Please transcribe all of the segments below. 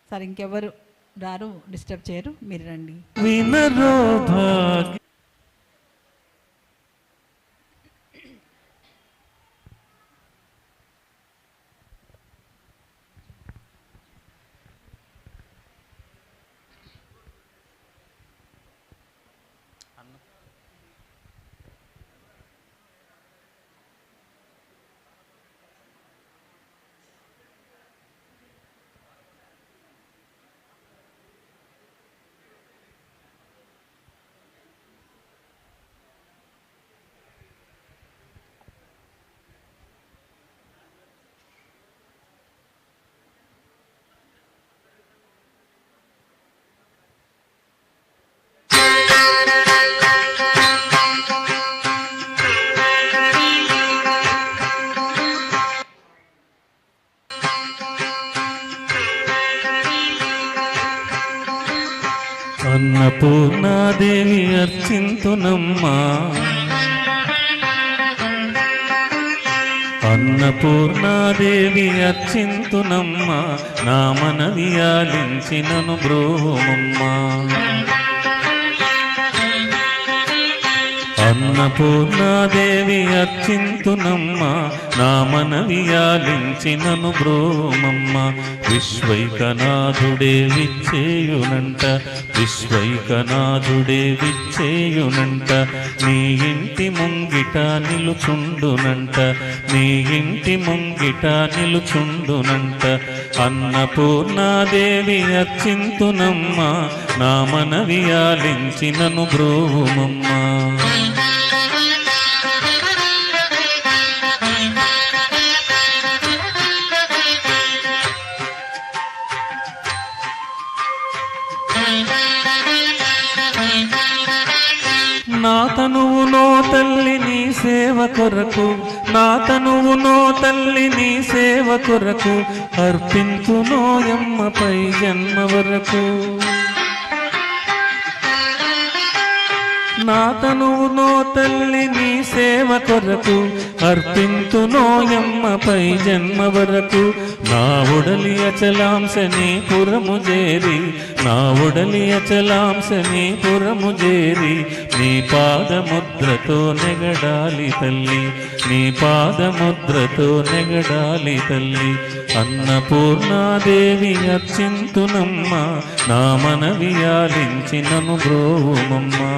Sir ఇంకెవరు రారు, disturb చేయరు, మీరు రండి. వినరో భాగ్య అన్నపూర్ణాదేవి అర్చింతునమ్మా, అన్నపూర్ణాదేవి అర్చింతునమ్మా, నా మనవి ఆలించినను బ్రోమమ్మా. అన్నపూర్ణాదేవి అర్చింతునమ్మా, నా మనవి ఆలించినను బ్రోమమ్మ. విశ్వైకనాథుడే విచ్చేయునంట, విశ్వైకనాథుడే విచ్చేయునంట, నీ ఇంటి ముంగిట నిలుచుండునంట, నీ ఇంటి ముంగిట నిలుచుండునంట. అన్నపూర్ణాదేవి అర్చింతునమ్మా, నా మనవి ఆలించినను బ్రోమమ్మ. నా తనువు నో తల్లి నీ సేవ కొరకు, నా తనువు నో తల్లి నీ సేవ కొరకు, అర్పించునోయమ్మపై జన్మ వరకు. నా తనువు నో తల్లి నీ సేవ కొరకు, అర్పించునోయమ్మపై జన్మ వరకు. నా ఉడలి అచలాంశ నీ పురము చేరి, నా ఉడలి అచలాంశ నీ పురము చేరి, నీ పాదముద్రతో నెగడాలి తల్లి, నీ పాదముద్రతో నెగడాలి తల్లి. అన్నపూర్ణాదేవి అర్చింతునమ్మా, నా మనవి ఆలించినను బ్రోమమ్మా.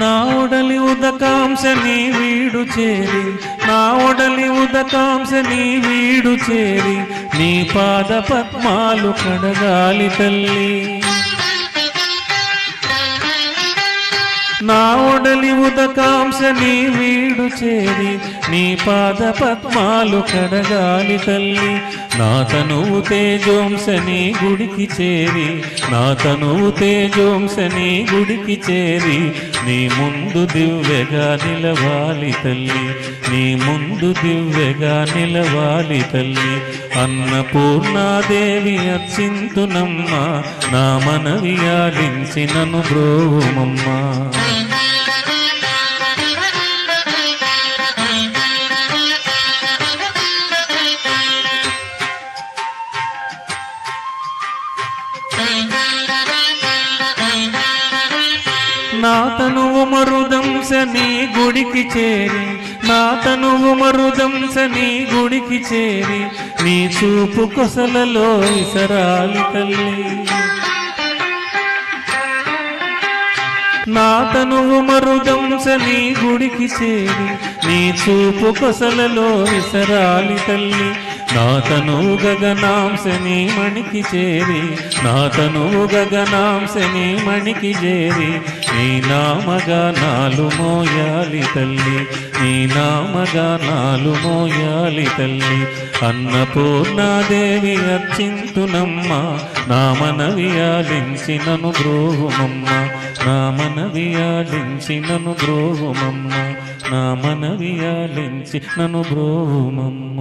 నా ఒడలి ఉదకాంశ నీ వీడు చేరి, నా ఒడలి ఉదకాంశ నీ వీడు చేరి, నీ పాద పద్మాలు కడగాలి తల్లి. నా ఒడలి ఉదకాంశ నీ వీడు చేరి, నీ పాద పద్మాలు కడగాలి తల్లి. నా తనువు తేజోంశ నీ గుడికి చేరి, నా తనువు తేజోంశ నీ గుడికి చేరి, నీ ముందు దివ్యగా నిలవాలి తల్లి, నీ ముందు దివ్యగా నిలవాలి తల్లి. అన్నపూర్ణాదేవి అర్చింతునమ్మా, నా మనవి ఆలించినను బ్రోమమ్మా. నా తనువు మరుదంశ నీ గుడికి చేరి, నా తనువు మరుదంశ నీ గుడికి చేరి, నీ చూపు కొసలలో ఇసరాలి తల్లి. నా తనువు మరుదంశ నీ గుడికి చేరి, నీ చూపు కొసలలో ఇసరాలి తల్లి. నా తనువు గగనాంశ నీ మణికి చేరి, నా తనువు గగనాంశ నీ మణికి చేరి, నీ నామగానాలు మోయాలి తల్లి, నీ నామగానాలు మోయాలి తల్లి. అన్నపూర్ణాదేవి అర్చింతునమ్మా, నా మనవి ఆలించినను బ్రోమమ్మ, నా మనవి ఆలించినను బ్రోమమ్మ, నా మనవి ఆలించినను బ్రోమమ్మ.